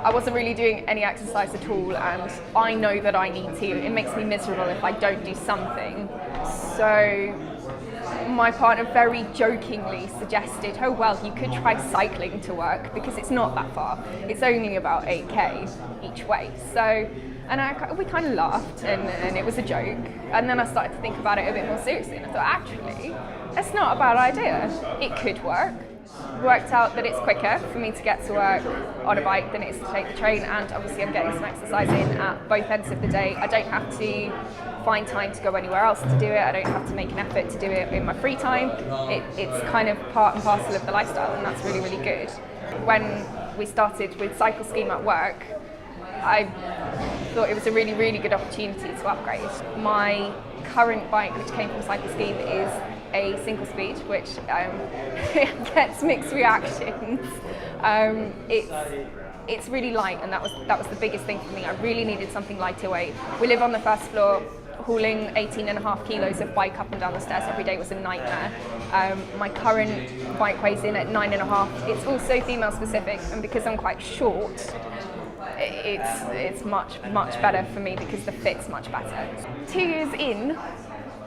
I wasn't really doing any exercise at all, and I know that I need to. It makes me miserable if I don't do something. So my partner very jokingly suggested, oh well, you could try cycling to work because it's not that far. It's only about 8k each way. So, and we kind of laughed and it was a joke. And then I started to think about it a bit more seriously, and I thought, actually, that's not a bad idea. It could work. Worked out that it's quicker for me to get to work on a bike than it is to take the train, and obviously I'm getting some exercise in at both ends of the day. I don't have to find time to go anywhere else to do it. I don't have to make an effort to do it in my free time. It's kind of part and parcel of the lifestyle, and that's really, really good. When we started with Cyclescheme at work, I thought it was a really, really good opportunity to upgrade. My current bike, which came from Cyclescheme, is a single speed, which gets mixed reactions. It's really light, and that was the biggest thing for me. I really needed something lighter weight. We live on the first floor. Hauling 18.5 kilos of bike up and down the stairs every day was a nightmare. My current bike weighs in at 9.5. It's also female specific, and because I'm quite short, it's much better for me because the fit's much better. 2 years in,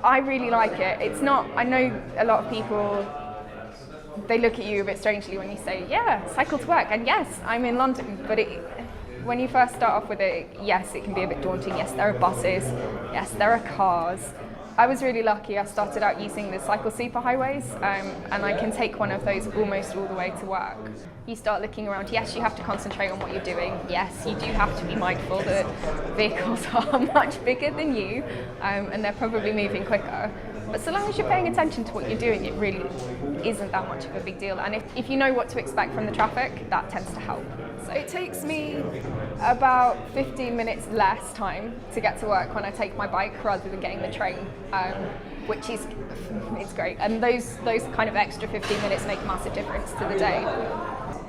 I really like it. It's not, I know a lot of people, they look at you a bit strangely when you say, yeah, cycle to work, and yes, I'm in London, but when you first start off with it, yes, it can be a bit daunting. Yes, there are buses, yes, there are cars. I was really lucky. I started out using the cycle superhighways, and I can take one of those almost all the way to work. You start looking around. Yes, you have to concentrate on what you're doing. Yes, you do have to be mindful that vehicles are much bigger than you, and they're probably moving quicker. But so long as you're paying attention to what you're doing, it really isn't that much of a big deal. And if you know what to expect from the traffic, that tends to help. So it takes me about 15 minutes less time to get to work when I take my bike rather than getting the train, which is, it's great. And those kind of extra 15 minutes make a massive difference to the day.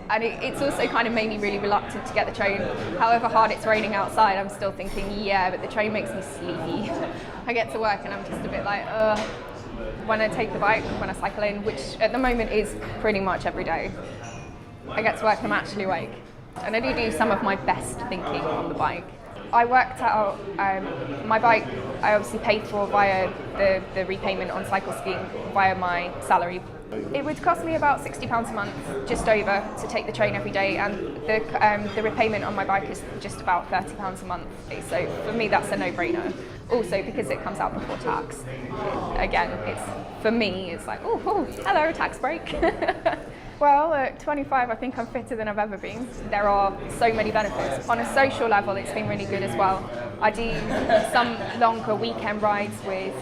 And it's also kind of made me really reluctant to get the train. However hard it's raining outside, I'm still thinking, yeah, but the train makes me sleepy. I get to work and I'm just a bit like, when I take the bike, when I cycle in, which at the moment is pretty much every day, I get to work and I'm actually awake. And I do some of my best thinking on the bike. I worked out my bike, I obviously paid for via the repayment on Cyclescheme via my salary. It would cost me about £60 a month, just over, to take the train every day, and the repayment on my bike is just about £30 a month. So for me, that's a no-brainer. Also, because it comes out before tax. Again, for me, it's like, oh, hello, tax break. Well, at 25, I think I'm fitter than I've ever been. There are so many benefits. On a social level, it's been really good as well. I do some longer weekend rides with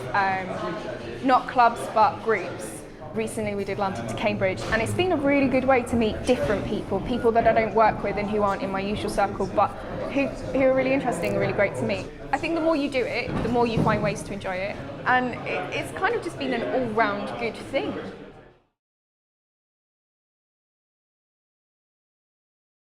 not clubs, but groups. Recently we did London to Cambridge, and it's been a really good way to meet different people that I don't work with and who aren't in my usual circle, but who are really interesting and really great to meet. I think the more you do it, the more you find ways to enjoy it, and it's kind of just been an all-round good thing.